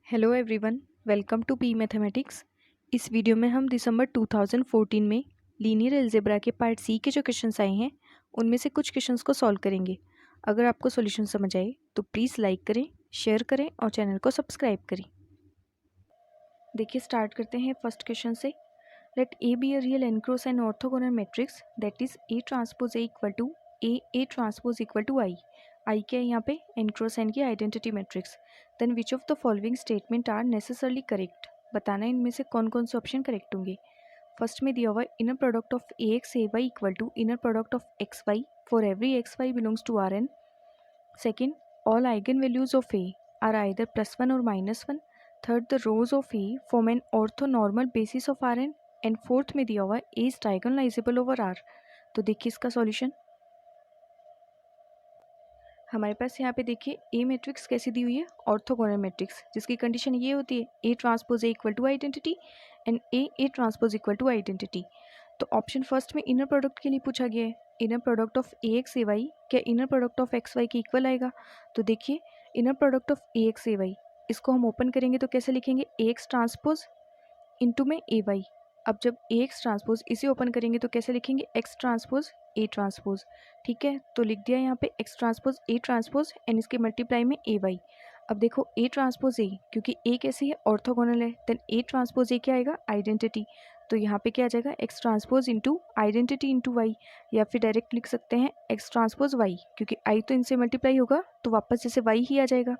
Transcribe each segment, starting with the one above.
Hello everyone, welcome to P mathematics. इस video में हम दिसंबर 2014 में लीनियर अलजेब्रा के पार्ट सी के जो क्वेश्चंस आए हैं उनमें से कुछ क्वेश्चंस को सॉल्व करेंगे। अगर आपको सॉल्यूशन समझ आए तो प्लीज़ लाइक करें, शेयर करें और चैनल को सब्सक्राइब करें। देखिए, स्टार्ट करते हैं फर्स्ट क्वेश्चन से। Let A B a real n cross n orthogonal matrix that is A transpose A equal to A transpose equal to I क्या है यहाँ पे? एन क्रॉस एन की identity matrix. Then which of the following statement are necessarily correct. बताना है इनमें से कौन कौन से ऑप्शन करेक्ट होंगे। फर्स्ट में दिया हुआ है inner product of A x A Y equal to inner product of x Y for every x Y belongs to R N. Second, all eigenvalues of A are either +1 or -1. Third, the rows of A form an orthonormal basis of Rn. And fourth में दिया हुआ है A is diagonalizable over R. तो देखिए इसका solution. हमारे पास यहाँ पे देखिए ए मैट्रिक्स कैसी दी हुई है? ऑर्थोगोनल मैट्रिक्स, जिसकी कंडीशन ये होती है A transpose A equal to identity and A transpose equal to identity. तो ऑप्शन फर्स्ट में इनर प्रोडक्ट के लिए पूछा गया है। Inner product of A x A y क्या inner product of x y के इक्वल आएगा? तो देखिए, inner product of A x A y, इसको हम ओपन करेंगे तो कैसे लिखेंगे? ए एक्स ट्रांसपोज इंटू में ए वाई। अब जब ए एक्स ट्रांसपोज इसे ओपन करेंगे तो कैसे लिखेंगे? X transpose A transpose. ठीक है, तो लिख दिया यहाँ पे x transpose A transpose and इसके मल्टीप्लाई में ए वाई। अब देखो ए ट्रांसपोज ए, क्योंकि ए कैसी है? ऑर्थोगोनल है, देन ए ट्रांसपोज ए क्या आएगा? आइडेंटिटी। तो यहाँ पे क्या आ जाएगा? X transpose into identity into Y, या फिर डायरेक्ट लिख सकते हैं एक्स ट्रांसपोज वाई, क्योंकि आई तो इनसे मल्टीप्लाई होगा तो वापस जैसे वाई ही आ जाएगा।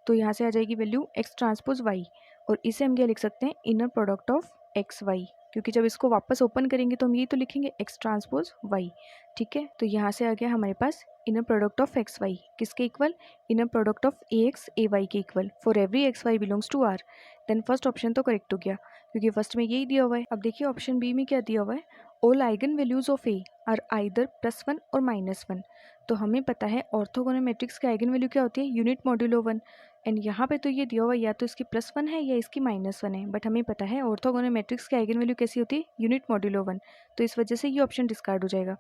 तो यहाँ से आ जाएगी वैल्यू एक्स ट्रांसपोज वाई, और इसे हम क्या लिख सकते हैं? Inner product of x Y, क्योंकि जब इसको वापस ओपन करेंगे तो हम यही तो लिखेंगे एक्स ट्रांसपोज वाई। ठीक है, तो यहाँ से आ गया हमारे पास inner product of x y किसके इक्वल? Inner product of A x A y के equal for every x Y belongs to R. Then first option तो करेक्ट हो गया, क्योंकि फर्स्ट में यही दिया हुआ है। अब देखिए ऑप्शन बी में क्या दिया हुआ है? All eigen values of A R either +1 और -1। तो हमें पता है ऑर्थोगोनल मैट्रिक्स की आइगन वैल्यू क्या होती है? Unit modulo 1। एंड यहाँ पे तो ये दिया हुआ या तो इसकी +1 है या इसकी -1 है, बट हमें पता है ऑर्थोगोनल मैट्रिक्स की आइगन वैल्यू कैसी होती है? Unit modulo 1। तो इस वजह से ये ऑप्शन डिस्कार्ड हो जाएगा।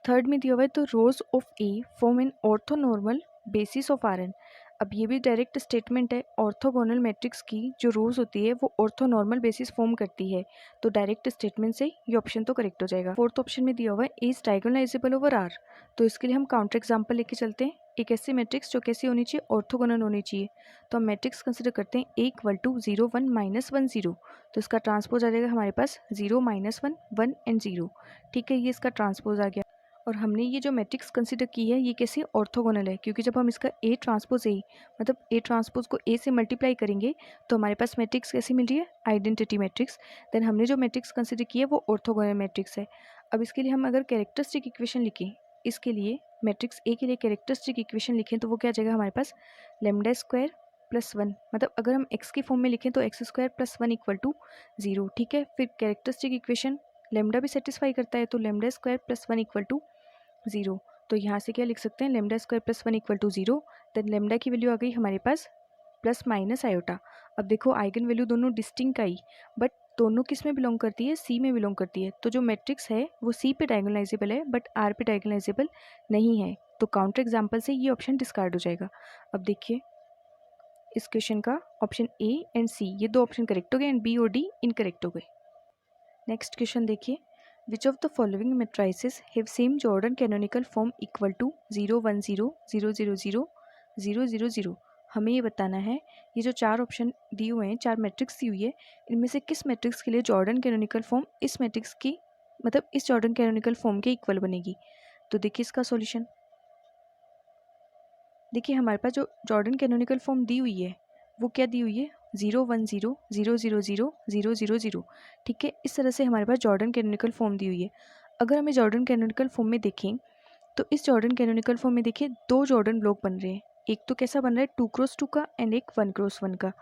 थर्ड में दिया हुआ है तो rows of A form an orthonormal basis of R N. अब ये भी डायरेक्ट स्टेटमेंट है, ऑर्थोगोनल मैट्रिक्स की जो रोज होती है वो ऑर्थोनॉर्मल बेसिस फॉर्म करती है। तो डायरेक्ट स्टेटमेंट से ये ऑप्शन तो करेक्ट हो जाएगा। फोर्थ ऑप्शन में दिया हुआ है ए इज डायगोनलाइजेबल ओवर आर। तो इसके लिए हम काउंटर एग्जाम्पल लेके चलते हैं। एक ऐसी मैट्रिक्स जो कैसी होनी चाहिए? ऑर्थोगोनल होनी चाहिए। तो हम मैट्रिक्स कंसिडर करते हैं ए इक्वल टू 0 1 -1 0। तो इसका ट्रांसपोज आ जाएगा हमारे पास 0 -1 1 एंड 0। ठीक है, ये इसका ट्रांसपोज आ गया। और हमने ये जो मैट्रिक्स कंसिडर की है ये कैसी? ऑर्थोगोनल है, क्योंकि जब हम इसका ए ट्रांसपोज ए मतलब ए ट्रांसपोज को ए से मल्टीप्लाई करेंगे तो हमारे पास मैट्रिक्स कैसी मिल रही है? Identity matrix. देन हमने जो मैट्रिक्स कंसिडर की है वो ऑर्थोगोनल मैट्रिक्स है। अब इसके लिए हम अगर कैरेक्टरिस्टिक इक्वेशन लिखें, इसके लिए मैट्रिक्स ए के लिए कैरेक्टरिस्टिक इक्वेशन लिखें तो वो क्या आ जाएगा हमारे पास? लेमडा स्क्वायर +1, मतलब अगर हम एक्स की फॉर्म में लिखें तो एक्स स्क्वायर +1 इक्वल टू 0। ठीक है, फिर कैरेक्टरिस्टिक इक्वेशन लेमडा भी सेटिस्फाई करता है, तो लेमडा स्क्वायर +1 इक्वल टू 0। तो यहाँ से क्या लिख सकते हैं? Lambda square +1 equal to 0। Then lambda की वैल्यू आ गई हमारे पास प्लस माइनस आयोटा। अब देखो आइगन वैल्यू दोनों डिस्टिंक्ट आई, बट दोनों किस में बिलोंग करती है? सी में बिलोंग करती है। तो जो मैट्रिक्स है वो सी पे डायगोनलाइजेबल है बट आर पे डायगोनलाइजेबल नहीं है। तो काउंटर एग्जाम्पल से ये ऑप्शन डिस्कार्ड हो जाएगा। अब देखिए इस क्वेश्चन का ऑप्शन ए एंड सी ये दो ऑप्शन करेक्ट हो गए एंड बी और डी इनकरेक्ट हो गए। नेक्स्ट क्वेश्चन देखिए, which of the following matrices have same Jordan canonical form equal to 0 1 0 0 0 0 0 0 0। हमें ये बताना है ये जो चार ऑप्शन दिए हुए हैं, चार मैट्रिक्स दी हुई है, इनमें से किस मैट्रिक्स के लिए जॉर्डन कैनोनिकल फॉर्म इस मैट्रिक्स की मतलब इस जॉर्डन कैनोनिकल फॉर्म के इक्वल बनेगी। तो देखिए इसका सॉल्यूशन। देखिए हमारे पास जो जॉर्डन कैनोनिकल फॉर्म दी हुई है वो क्या दी हुई है? 0 1 0 0 0 0 0 0 0। ठीक है, इस तरह से हमारे पास जॉर्डन कैनोनिकल फॉर्म दी हुई है। अगर हमें जॉर्डन कैनोनिकल फॉर्म में देखें तो इस जॉर्डन कैनोनिकल फॉर्म में देखिए दो जॉर्डन ब्लॉक बन रहे हैं। एक तो कैसा बन रहा है? 2x2 का एंड एक 1x1 का।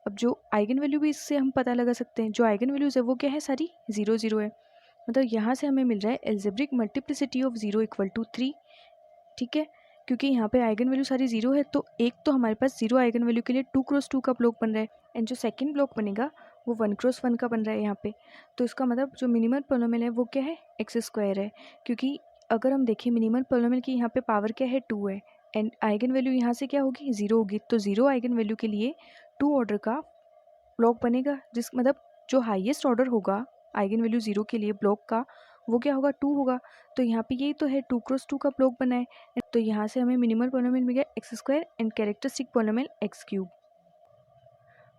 अब जो आइगन वैल्यू भी इससे हम पता लगा सकते हैं, जो आइगन वैल्यूज है वो क्या है? सारी 0 0 है। मतलब यहाँ से हमें मिल रहा है algebraic multiplicity of 0 equal to 3। ठीक है, क्योंकि यहाँ पे आइगन वैल्यू सारी 0 है तो एक तो हमारे पास 0 आइगन वैल्यू के लिए 2x2 का ब्लॉक बन रहा है एंड जो सेकंड ब्लॉक बनेगा वो 1x1 का बन रहा है यहाँ पे। तो इसका मतलब जो मिनिमल पॉलिनोमियल है वो क्या है? एक्स स्क्वायर है, क्योंकि अगर हम देखें मिनिमल पॉलिनोमियल की यहाँ पे पावर क्या है? 2 है एंड आइगन वैल्यू यहाँ से क्या होगी? 0 होगी। तो 0 आइगन वैल्यू के लिए टू ऑर्डर का ब्लॉक बनेगा, जिस मतलब जो हाईएस्ट ऑर्डर होगा आइगन वैल्यू 0 के लिए ब्लॉक का, वो क्या होगा, 2 होगा। तो यहाँ पे यही तो है 2 क्रॉस 2 का ब्लॉक बना है। तो यहाँ से हमें मिनिमल पॉलिनोमियल मिल गया x square and characteristic polynomial x cube.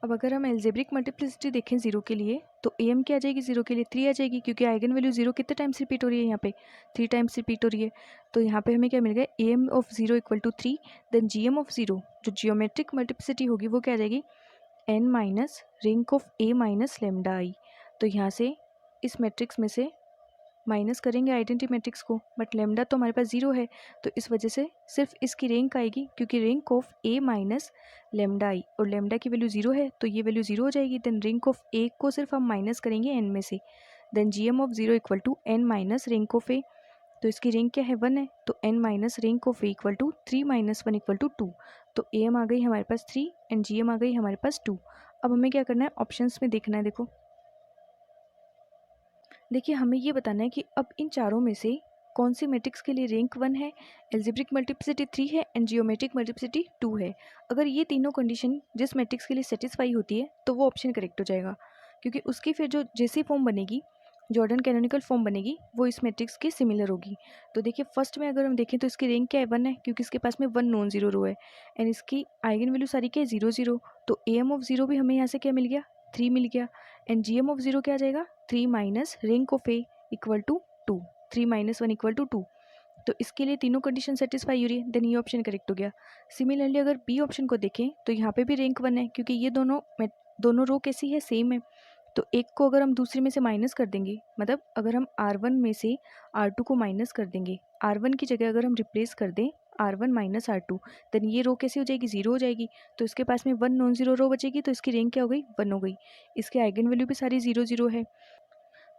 अब अगर हम एल्जेब्रिक मल्टीप्लिसिटी देखें 0 के लिए, तो am क्या आ जाएगी 0 के लिए, 3 आ जाएगी, क्योंकि आइगन वैल्यू 0 कितने टाइम्स रिपीट हो रही है यहाँ पे, 3 टाइम्स रिपीट हो रही है। तो यहाँ पे हमें क्या मिल गया, am of 0 equal to 3, then gm of 0 जो जियोमेट्रिक मल्टीप्लिसिटी होगी वो क्या आ जाएगी, n minus ring of a minus lambda I. तो यहाँ से इस मैट्रिक्स में से माइनस करेंगे आइडेंटिटी मैट्रिक्स को, बट लेमडा तो हमारे पास 0 है, तो इस वजह से सिर्फ इसकी रैंक आएगी, क्योंकि rank of a minus lambda I, और लेमडा की वैल्यू 0 है तो ये वैल्यू 0 हो जाएगी। देन रैंक ऑफ a को सिर्फ हम माइनस करेंगे n में से, then gm of 0 equal to n minus rank of a, तो इसकी रैंक क्या है 1 है, तो n minus rank of a equal to 3 minus 1 equal to 2। तो am आ गई हमारे पास 3 एंड gm आ गई हमारे पास 2। अब हमें क्या करना है, ऑप्शंस में देखना है। देखिए हमें ये बताना है कि अब इन चारों में से कौन सी मैट्रिक्स के लिए रैंक 1 है, एल्जेब्रिक मल्टीप्लिसिटी 3 है एंड जियोमेट्रिक मल्टीप्लिसिटी 2 है। अगर ये तीनों कंडीशन जिस मैट्रिक्स के लिए सेटिस्फाई होती है तो वो ऑप्शन करेक्ट हो जाएगा, क्योंकि उसकी फिर जो जैसी फॉर्म बनेगी, जॉर्डन कैनोनिकल फॉर्म बनेगी, वो इस मैट्रिक्स के सिमिलर होगी। तो देखिए फर्स्ट में अगर हम देखें तो इसकी रैंक क्या है, 1 है, क्योंकि इसके पास में 1 नॉन जीरो रो है एंड इसकी आइगन वैल्यू सारी क्या है, 0 0। तो am ऑफ 0 भी हमें यहाँ से क्या मिल गया, 3 मिल गया, एंड gm ऑफ 0 क्या आ जाएगा, 3 minus rank of a equal to 2, 3 minus 1 equal to 2। तो इसके लिए तीनों कंडीशन सेटिस्फाई हो रही है, देन ये ऑप्शन करेक्ट हो गया। सिमिलरली अगर बी ऑप्शन को देखें तो यहाँ पे भी रैंक 1 है, क्योंकि ये दोनों रो कैसी है, सेम है। तो एक को अगर हम दूसरे में से माइनस कर देंगे, मतलब अगर हम R1 में से R2 को माइनस कर देंगे, R1 की जगह अगर हम रिप्लेस कर दें R1 माइनस R2, देन ये रो कैसी हो जाएगी, 0 हो जाएगी। तो इसके पास में 1 नॉन जीरो रो बचेगी, तो इसकी रैंक क्या हो गई, 1 हो गई। इसके आइगन वैल्यू भी सारी 0 0 है,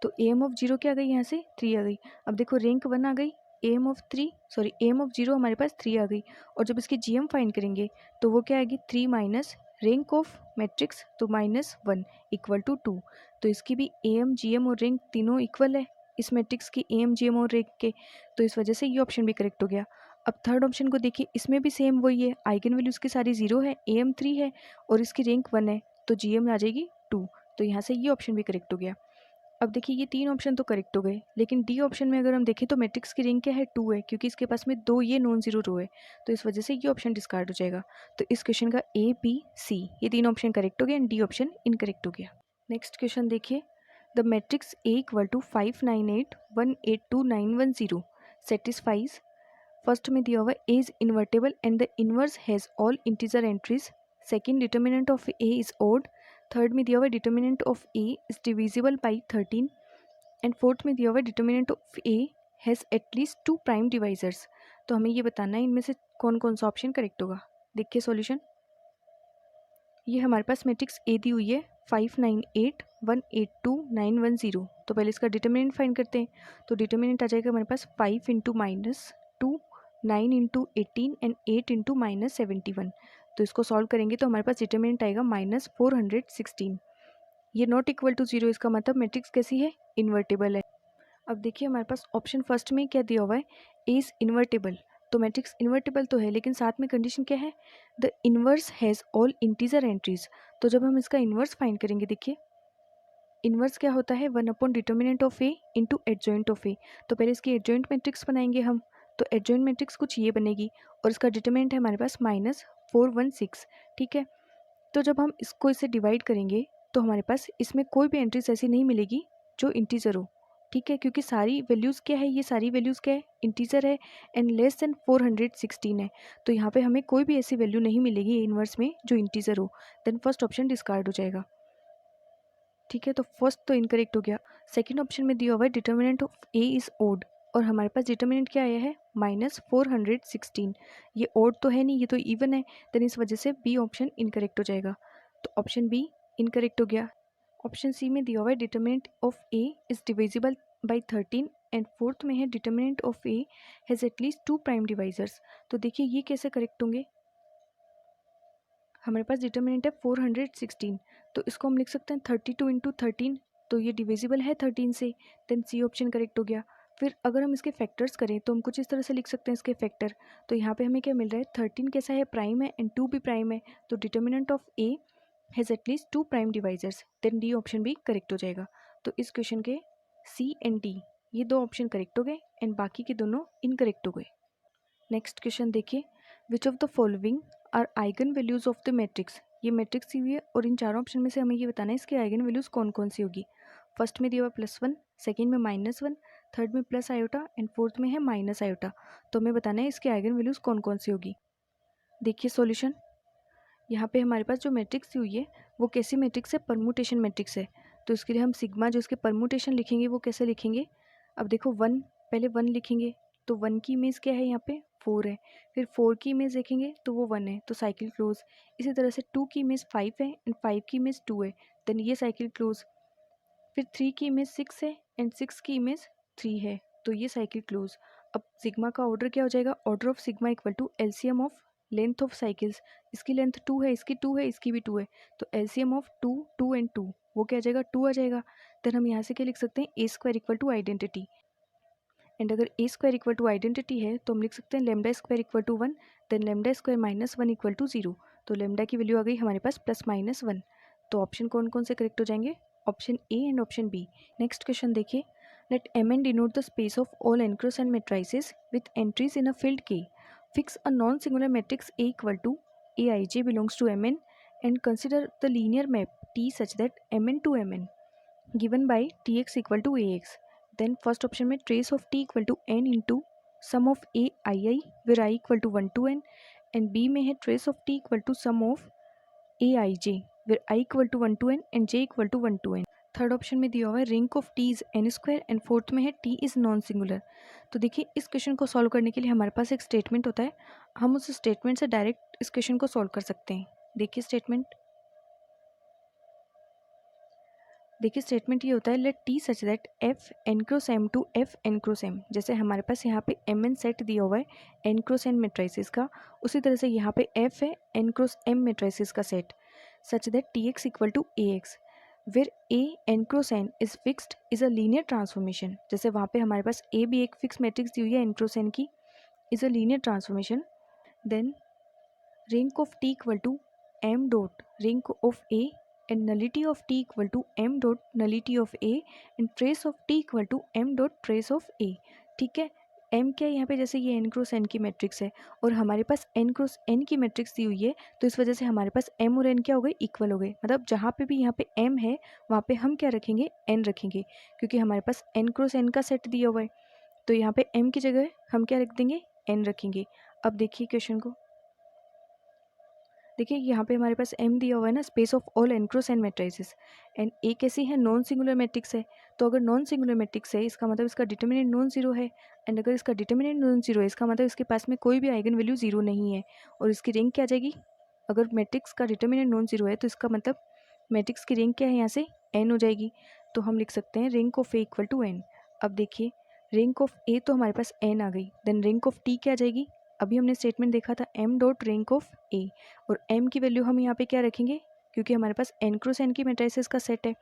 तो am ऑफ 0 क्या आ गई, यहाँ से 3 आ गई। अब देखो रैंक 1 आ गई, am ऑफ 0 हमारे पास 3 आ गई, और जब इसकी gm फाइंड करेंगे तो वो क्या आएगी, 3 माइनस रैंक ऑफ मैट्रिक्स, तो -1 इक्वल टू 2। तो इसकी भी am gm और रैंक तीनों इक्वल है इस मैट्रिक्स की, am gm और रैंक के, तो इस वजह से ये ऑप्शन भी करेक्ट हो गया। अब थर्ड ऑप्शन को देखिए, इसमें भी सेम वही है, आइगन वैल्यूज़ की सारी 0 है, am 3 है और इसकी रैंक 1 है, तो gm आ जाएगी 2। तो यहाँ से ये ऑप्शन भी करेक्ट हो गया। अब देखिए ये तीन ऑप्शन तो करेक्ट हो गए, लेकिन डी ऑप्शन में अगर हम देखें तो मैट्रिक्स की रैंक क्या है, 2 है, क्योंकि इसके पास में 2 ये नॉन जीरो रो है, तो इस वजह से ये ऑप्शन डिस्कार्ड हो जाएगा। तो इस क्वेश्चन का ए बी सी ये तीन ऑप्शन करेक्ट हो गए एंड डी ऑप्शन इनकरेक्ट हो गया। नेक्स्ट क्वेश्चन देखिए, the matrix A equal to 5 9 8 1 8 2 9 1 0 satisfies, first में दिया हुआ A is invertible and the inverse has all integer entries, second determinant of A is odd, third में दिया हुआ determinant of A is divisible by 13 and fourth में दिया हुआ determinant of A has at least 2 prime divisors. तो हमें ये बताना है इनमें से कौन कौन सा ऑप्शन करेक्ट होगा। देखिए सॉल्यूशन, ये हमारे पास मैट्रिक्स ए दी हुई है 5 9 8 1 8 2 9 1 0। तो पहले इसका डिटर्मिनेंट फाइंड करते हैं, तो डिटर्मिनेंट आ जाएगा हमारे पास 5 इंटू -2 9 इंटू 18 एंड 8 इंटू -71। तो इसको सॉल्व करेंगे तो हमारे पास डिटर्मिनेंट आएगा -416। ये नॉट इक्वल टू 0, इसका मतलब मैट्रिक्स कैसी है, इन्वर्टेबल है। अब देखिए हमारे पास ऑप्शन फर्स्ट में क्या दिया हुआ है, ए इज इन्वर्टेबल, तो मैट्रिक्स इन्वर्टेबल तो है, लेकिन साथ में कंडीशन क्या है, the inverse has all integer entries. तो जब हम इसका इन्वर्स फाइंड करेंगे, देखिए इन्वर्स क्या होता है, 1 upon determinant of A into adjoint of A. तो पहले इसकी एडजॉइंट मैट्रिक्स बनाएंगे हम, तो एडजॉइंट मैट्रिक्स कुछ ये बनेगी और इसका डिटर्मिनेंट है हमारे पास -416। ठीक है, तो जब हम इसको इससे डिवाइड करेंगे तो हमारे पास इसमें कोई भी एंट्रीज ऐसी नहीं मिलेगी जो इंटीजर हो। ठीक है, क्योंकि सारी वैल्यूज़ क्या है, ये सारी वैल्यूज़ क्या है, इंटीजर है एंड लेस देन 416 है। तो यहाँ पे हमें कोई भी ऐसी वैल्यू नहीं मिलेगी इनवर्स में जो इंटीजर हो, देन फर्स्ट ऑप्शन डिस्कार्ड हो जाएगा। ठीक है, तो फर्स्ट तो इनकरेक्ट हो गया। सेकेंड ऑप्शन में दिया हुआ है determinant of A is odd, और हमारे पास डिटर्मिनेंट क्या आया है, -416। ये ओड तो है नहीं, ये तो इवन है, देन इस वजह से बी ऑप्शन इनकरेक्ट हो जाएगा। तो ऑप्शन बी इनकरेक्ट हो गया। ऑप्शन सी में दिया हुआ है determinant of A is divisible by 13 and fourth में है determinant of A has at least 2 prime divisors. तो देखिए ये कैसे करेक्ट होंगे, हमारे पास डिटर्मिनेंट है 416, तो इसको हम लिख सकते हैं 32 इंटू 13, तो ये डिविजिबल है 13 से, देन सी ऑप्शन करेक्ट हो गया। फिर अगर हम इसके फैक्टर्स करें तो हम कुछ इस तरह से लिख सकते हैं इसके फैक्टर, तो यहाँ पे हमें क्या मिल रहा है, 13 कैसा है, प्राइम है एंड 2 भी प्राइम है, तो determinant of A has at least 2 prime divisors, then D option भी करेक्ट हो जाएगा। तो इस क्वेश्चन के सी एंड डी ये 2 ऑप्शन करेक्ट हो गए एंड बाकी के दोनों इनकरेक्ट हो गए। नेक्स्ट क्वेश्चन देखिए, which of the following are eigenvalues of the matrix. ये मैट्रिक्स दी हुई है और इन चारों ऑप्शन में से हमें ये बताना है इसकी आइगन वैल्यूज कौन कौन सी होगी। फर्स्ट में दिया हुआ +1, सेकेंड में -1, थर्ड में प्लस आयोटा एंड फोर्थ में है माइनस आयोटा। तो हमें बताना है इसकी आइगन वैल्यूज कौन कौन सी होगी। देखिए सॉल्यूशन, यहाँ पे हमारे पास जो मैट्रिक्स दी हुई है वो कैसी मैट्रिक्स है, परमुटेशन मैट्रिक्स है। तो इसके लिए हम सिग्मा जो इसके परमुटेशन लिखेंगे वो कैसे लिखेंगे। अब देखो 1, पहले 1 लिखेंगे तो 1 की इमेज क्या है, यहाँ पे 4 है। फिर 4 की इमेज देखेंगे तो वो 1 है, तो साइकिल क्लोज। इसी तरह से 2 की इमेज 5 है एंड 5 की इमेज 2 है, देन ये साइकिल क्लोज। फिर 3 की इमेज 6 है एंड 6 की इमेज 3 है, तो ये साइकिल क्लोज। अब सिग्मा का ऑर्डर क्या हो जाएगा, order of sigma equal to LCM of length of cycles. इसकी लेंथ 2 है, इसकी 2 है, इसकी भी 2 है, तो एलसीएम ऑफ 2, 2 एंड 2 वो क्या आ जाएगा, 2 आ जाएगा। देन हम यहाँ से क्या लिख सकते हैं, A square equal to identity. And अगर A square equal to identity है तो हम लिख सकते हैं lambda square equal to 1, then lambda square -1 equal to 0। तो लेमडा की वैल्यू आ गई हमारे पास +-1। तो ऑप्शन कौन कौन से करेक्ट हो जाएंगे, option A and option B. Next question देखिए, let mn denote the space of all n cross n matrices with entries in a field K. Fix a non-singular matrix A equal to Aij belongs to Mn and consider the linear map T such that Mn to Mn given by Tx equal to Ax. Then first option में trace of T equal to n into sum of A I where I equal to 1 to n, and B में है trace of T equal to sum of A I j where I equal to 1 to n and j equal to 1 to n. Third option में दिया हुआ है ring of T is an square and fourth में है T is non singular. तो देखिए इस question को सॉल्व करने के लिए हमारे पास एक स्टेटमेंट होता है, हम उस स्टेटमेंट से डायरेक्ट इस क्वेश्चन को सॉल्व कर सकते हैं। देखिए स्टेटमेंट ये होता है, let T such that F N cross M to F N cross M. जैसे हमारे पास यहाँ पे एम एन सेट दिया हुआ है एन क्रॉस एन मेट्राइसिस का, उसी तरह से यहाँ पे एफ है एन क्रॉस एम मेट्राइसिस का सेट, such that T X equal to A X where A N cross N is fixed is a linear transformation. जैसे वहाँ पे हमारे पास ए भी एक फिक्स मैट्रिक्स दी हुई है एन क्रॉस एन की, is a linear transformation. Then rank of t equal to m dot rank of a and nullity of t equal to m dot nullity of a and trace of t equal to m dot trace of a। ठीक है, m क्या है यहाँ पे, जैसे ये n cross n की matrix है और हमारे पास n क्रॉस n की मैट्रिक्स दी हुई है, तो इस वजह से हमारे पास m और n क्या हो गए, इक्वल हो गए। मतलब जहाँ पे भी यहाँ पे m है वहाँ पे हम क्या रखेंगे, n रखेंगे, क्योंकि हमारे पास n क्रॉस n का सेट दिया हुआ है, तो यहाँ पे m की जगह हम क्या रख देंगे, n रखेंगे। अब देखिए क्वेश्चन को, देखिए यहाँ पे हमारे पास m दिया हुआ है ना, space of all n cross n matrices, and a कैसी है, नॉन सिंगुलर मैट्रिक्स है। तो अगर नॉन सिंगुलर मैट्रिक्स है इसका मतलब इसका डिटर्मिनेंट नॉन जीरो है, एंड अगर इसका डिटर्मिनेंट नॉन जीरो है इसका मतलब इसके पास में कोई भी आइगन वैल्यू जीरो नहीं है, और इसकी रैंक क्या आ जाएगी, अगर मैट्रिक्स का डिटर्मिनेंट नॉन जीरो है तो इसका मतलब मैट्रिक्स की रैंक क्या है, यहाँ से n हो जाएगी। तो हम लिख सकते हैं rank of a equal to n। अब देखिए रैंक ऑफ a तो हमारे पास n आ गई, देन रैंक ऑफ t क्या आ जाएगी, अभी हमने स्टेटमेंट देखा था m dot rank of a, और m की वैल्यू हम यहाँ पे क्या रखेंगे, क्योंकि हमारे पास n क्रॉस n की मैट्रिसेस का सेट है,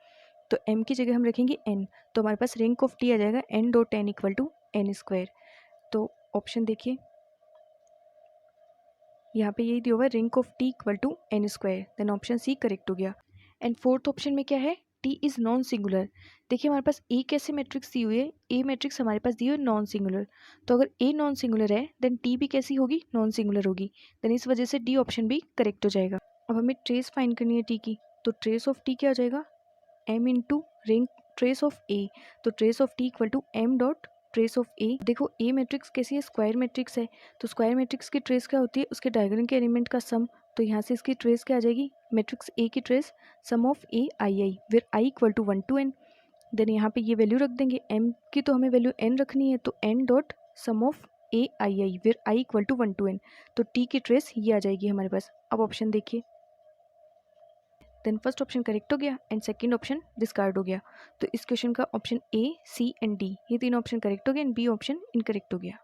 तो m की जगह हम रखेंगे n, तो हमारे पास रैंक ऑफ t आ जाएगा n dot n equal to n square. तो ऑप्शन देखिए यहाँ पे यही दिया हुआ है rank of t equal to n square, then option C correct हो गया। एंड फोर्थ ऑप्शन में क्या है, t इज़ नॉन सिंगुलर। देखिए हमारे पास a कैसे मैट्रिक्स दी हुई है, a मैट्रिक्स हमारे पास दी हुई है नॉन सिंगुलर, तो अगर a नॉन सिंगुलर है देन t भी कैसी होगी, नॉन सिंगुलर होगी, देन इस वजह से d ऑप्शन भी करेक्ट हो जाएगा। अब हमें ट्रेस फाइंड करनी है t की, तो ट्रेस ऑफ t क्या हो जाएगा, m into rank trace of a, तो trace of t equal to m dot trace of a। देखो a मैट्रिक्स कैसी है, स्क्वायर मैट्रिक्स है, तो स्क्वायर मैट्रिक्स की ट्रेस क्या होती है, उसके डायगोनल के एलिमेंट का सम, तो यहाँ से इसकी ट्रेस क्या आ जाएगी, मैट्रिक्स A की trace sum of A I where I equal to 1 to n। Then यहाँ पे ये वैल्यू रख देंगे, m की तो हमें वैल्यू n रखनी है, तो n dot sum of A I where I equal to 1 to n, तो t की ट्रेस ये आ जाएगी हमारे पास। अब ऑप्शन देखिए, देन फर्स्ट ऑप्शन करेक्ट हो गया एंड सेकंड ऑप्शन डिस्कार्ड हो गया, तो इस क्वेश्चन का option A, C and D ये तीनों ऑप्शन करेक्ट हो गए एंड B ऑप्शन इनकरेक्ट हो गया।